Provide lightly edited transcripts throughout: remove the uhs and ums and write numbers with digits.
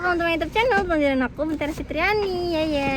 welcome to my YouTube channel. Panggilan aku Bentara Fitriani. Ya.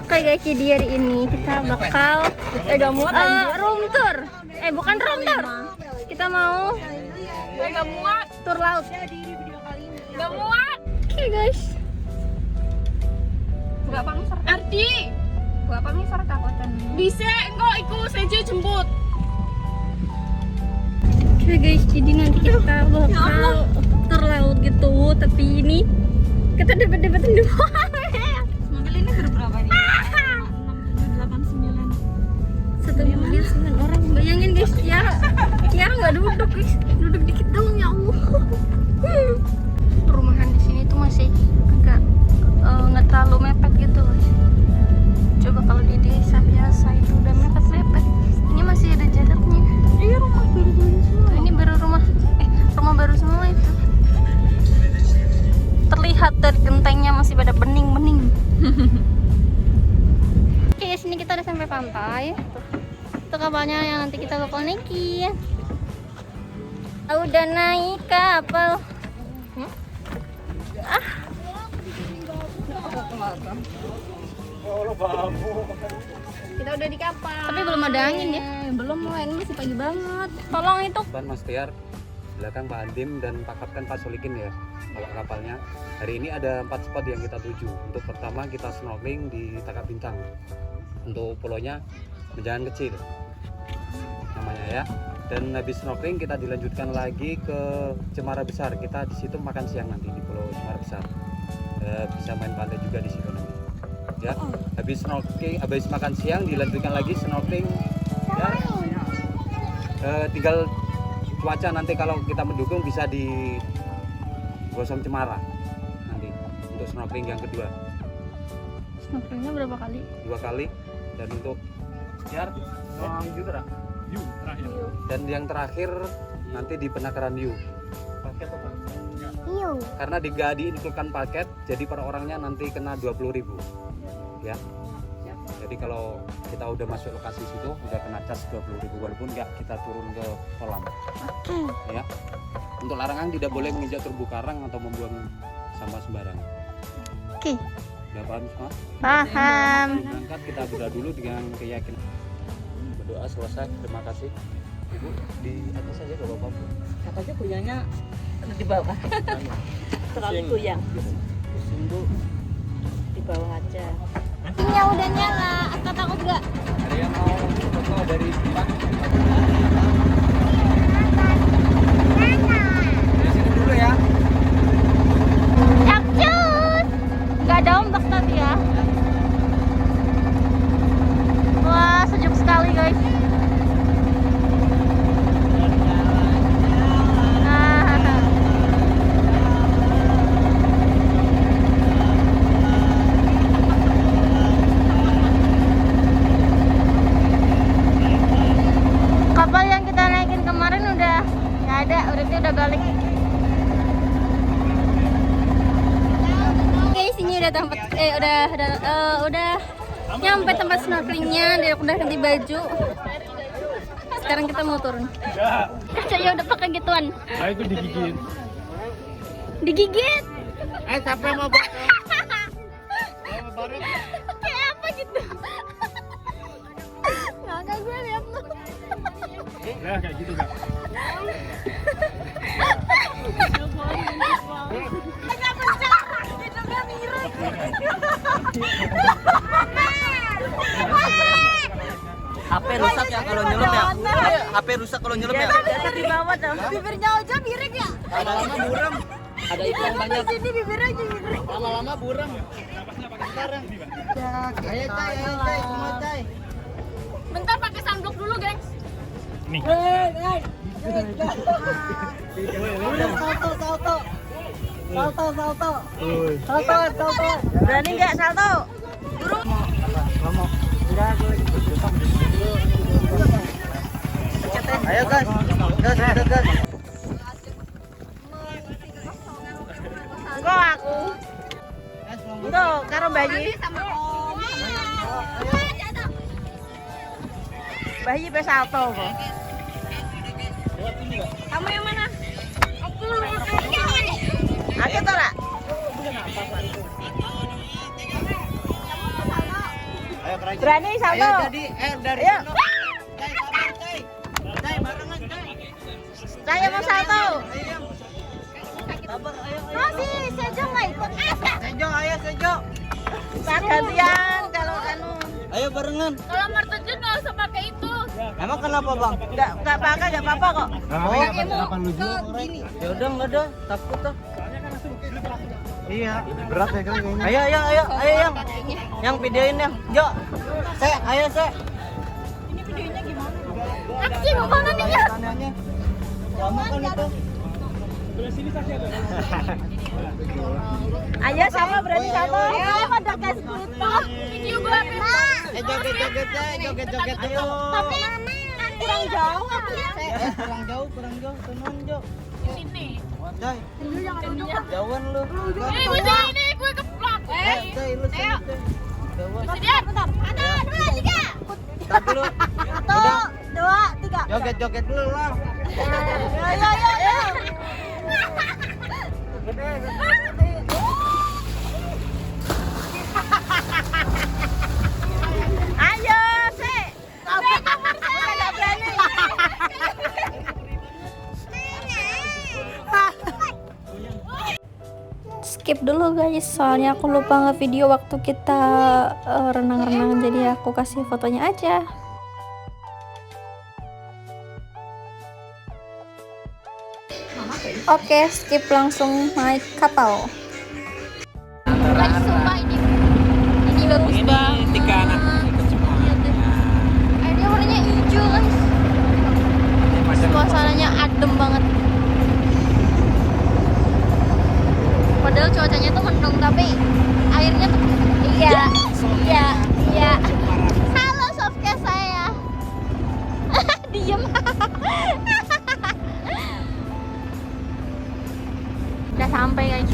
Oke guys, jadi hari ini kita bakal room tour. Bukan room tour. Kita mau Gak muat. tur laut. Gak muat. Oke guys. Gak pangsar. Ardi. Gak pangsar takutan. Bisa engkau ikut saja jemput. Oke guys, jadi nanti kita bakal tur laut gitu. Tapi ini kita debat-debatan dulu. Mobil ini berapa nih? 6, 7, 8, 9. Satu mobil 9 orang. Bayangin guys, Tiara nggak duduk guys, duduk dikit dong ya Allah. Perumahan di sini tuh masih agak nggak terlalu mepet gitu guys. Coba kalau di desa biasa itu udah mepet-mepet. Ini masih ada jaraknya. Iya, rumah baru-baru semua. Ini baru rumah baru semua itu. Terlihat dari gentengnya masih pada bening-bening. Oke, sini kita udah sampai pantai. Itu kapalnya yang nanti kita bakal naikin. Udah naik kapal. Kita udah di kapal. Tapi belum ada angin ya? Belum lah, ini masih pagi banget. Tolong itu. Depan Mas Tiar, belakang Pak Andim dan Pak Kapten Pak Solikin ya. Kalau kapalnya hari ini ada 4 spot yang kita tuju. Untuk pertama kita snorkeling di Takak Bintang. Untuk pulaunya Menjangan Kecil namanya ya. Dan habis snorkeling kita dilanjutkan lagi ke Cemara Besar. Kita di situ makan siang nanti di Pulau Cemara Besar. Bisa main pantai juga di situ nanti. Ya, habis snorkeling, habis makan siang dilanjutkan lagi snorkeling. Ya, tinggal cuaca nanti kalau kita mendukung bisa di Gosong Cemara nanti untuk snorkeling yang kedua. Snorkelingnya berapa kali? 2 kali. Dan untuk dan yang terakhir nanti di penakaran Yu. Paket apa? Yu. Karena gak diinfokan paket, jadi per orangnya nanti kena 20.000 ya. Jadi kalau kita udah masuk lokasi situ udah kena cas 20.000 walaupun nggak kita turun ke kolam. Ya. Untuk larangan tidak boleh menginjak terumbu karang atau membuang sampah sembarangan. Oke. Udah paham semua? Paham. Berangkat kita berdoa dulu dengan keyakinan. Berdoa selesai. Terima kasih. Ibu di atas saja gak apa-apa. Katanya goyangnya di bawah. Terlalu goyang. Pusing Bu. Di bawah aja. Lampunya udah nyala. Aku takut gak? Ada yang mau foto dari depan? Dari sini dulu ya. Capcus. Gak ada ombak tadi ya. Wah, sejuk sekali guys. Kapal yang kita naikin kemarin udah nggak ada, udah balik. Guys, ini udah tempat udah nyampe tempat snorkelingnya. Dia udah ganti baju. Sekarang kita mau turun. Saya udah pakai gituan. Itu digigit. Digigit. Siapa yang mau bareng? Kayak apa gitu? Nggak gue lihat tuh. Ya kayak gitu Kak. HP rusak ya kalau nyelam ya. HP rusak kalau nyelam ya. Di bawah dong. Bibirnya aja miring ya. Lama-lama buram. Ada ikan banyak. Sini bibirnya aja miring. Lama-lama buram. Sekarang ini Pak. Ayo Cai, semua Cai. Bentar pakai sunblock dulu, gengs. Nih. Salto. Berani nggak salto? Ayo guys. Gas. Kok aku? Tuh, karo bayi. Sama om. Bayi pe salto kok. Kamu yang mana? Aku. Aku tuh lah. Ayo kerajaan. Berani salto. Ayo jadi dari Ayo. sono. Cai barengan cai. Saya mau salto. Ayo. Sabar ayo. Masih Sejo nggak ikut. Sejo ayo Sejo. Kita gantian kalau anu. Ayo barengan. Kalau mau terjun nggak usah pakai itu. Emang kenapa bang? Nggak pakai nggak apa-apa kok. Kenapa lu juga? Ya udah nggak ada, takut tuh. Iya, berat ya kayaknya. Ayo yang videoin yang. Jo, ayo. Aksi mau mana nih ya? Tanahnya. Lama kan itu. Ayo sama berani salto. Ayo ada gas gitu. Video gua Joget-joget Ayo. Tapi kurang jauh. Kurang jauh. Tenang Jo. sini. Jai. Jauhan lu. Gue sini, gue keplak. Jai lu sini. Jai. Jauhan. Sedia? Ada, 2, 3. Tar dulu. 1, 2, 3. Joget dulu lah. Ayo. Ayo, sih. Nggak berani. Skip dulu guys, soalnya aku lupa nge-video waktu kita renang-renang, jadi aku kasih fotonya aja. Oke, skip langsung naik kapal. Guys, sumpah ini bagus banget. Tiga anak ikut semua. Airnya warnanya hijau guys. Suasananya adem banget. Padahal cuacanya tuh mendung tapi airnya tuh iya. Halo softcase saya. Diem. Udah sampai guys.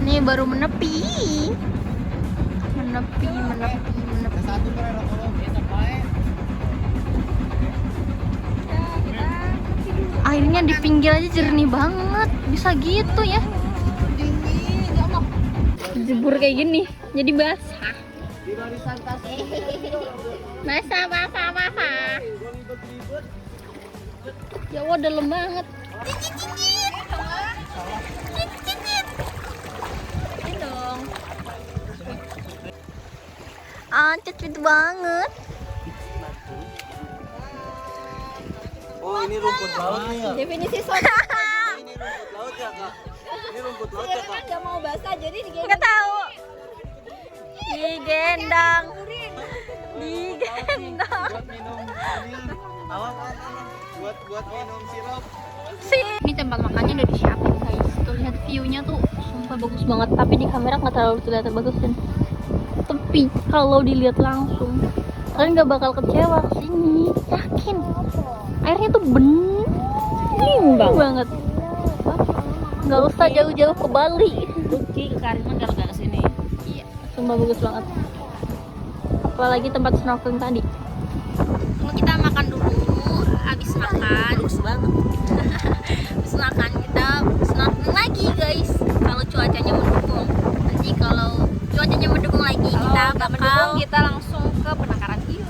Ini baru menepi. Airnya di pinggir aja jernih banget. Bisa gitu ya. Jebur kayak gini jadi basah. Basah. Ya Allah, dalam banget. Ini dong. Cepet banget. Oh ini rumput laut nih ya. Definisi soal. Ini rumput laut ya kak. Ini rumput laut ya kak. Nggak mau basah jadi Nggak tahu. Digendang. Buat minum ini. Awas. Buat minum sirup. Ini tempat makannya udah disiapin guys. Tuh lihat view-nya tuh sumpah bagus banget. Tapi di kamera nggak terlalu terlihat bagus kan. Tapi kalau dilihat langsung kalian nggak bakal kecewa kesini. Yakin. Airnya tuh bening banget. Nggak usah jauh-jauh ke Bali. bukti ke Karimun kalau nggak kesini. Iya, sumpah bagus banget. Apalagi tempat snorkeling tadi. Tunggu kita makan dulu. Habis makan, Bagus banget. habis makan kita snorkeling lagi guys. Kalau cuacanya mendukung. Nanti kalau cuacanya mendukung lagi kita bakal Kita langsung ke penangkaran hiu.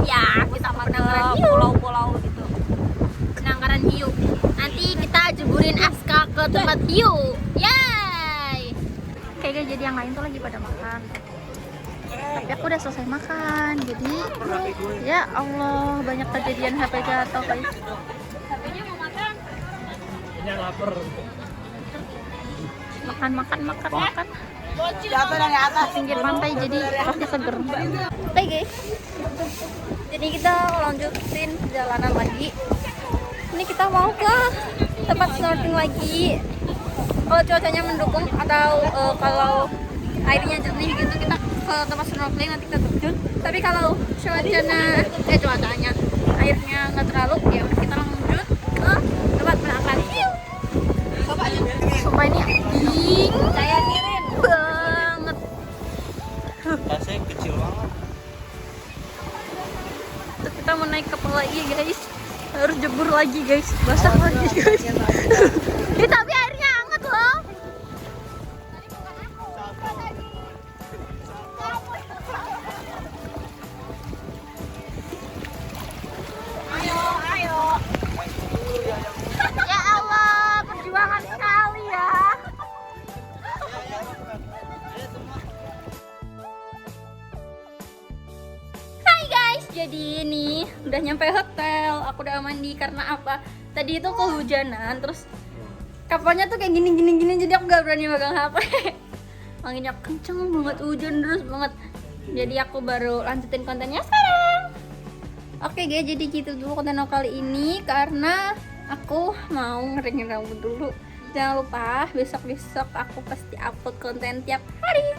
ya kita Sama ke penangkaran hiu. pulau-pulau gitu. Penangkaran hiu. Nanti kita jeburin Aska ke tempat hiu. Yay! Kayaknya jadi yang lain tuh lagi pada makan. Tapi aku udah selesai makan. Jadi ya Allah, banyak kejadian HP jatuh guys. HP-nya mau makan. Ini lapar. Makan. Jatuh dari atas. Pinggir pantai jadi pasti seger. Oke guys. Jadi kita lanjutin perjalanan lagi. Ini kita mau ke tempat snorkeling lagi. Kalau cuacanya mendukung atau kalau airnya jernih gitu kita ke tempat snorkeling nanti kita terjun. Tapi kalau cuacanya airnya nggak terlalu ya kita lanjut ke tempat penangkaran hiu. Sumpah ini dingin Saya kirim. banget. Tasnya kecil banget. Terus kita kita mau naik kapal lagi guys. Harus jebur lagi guys, basah lagi guys. Tapi airnya hangat loh. Ya Allah, perjuangan sekali ya. Hai guys, jadi ini udah nyampe hotel. Aku udah mandi karena apa? Tadi itu kehujanan, terus kapalnya tuh kayak gini, jadi aku gak berani megang HP. Anginnya kenceng banget, hujan terus banget. Jadi aku baru lanjutin kontennya sekarang. Oke guys, jadi gitu dulu konten aku kali ini karena aku mau ngeringin rambut dulu. Jangan lupa besok-besok aku pasti upload konten tiap hari.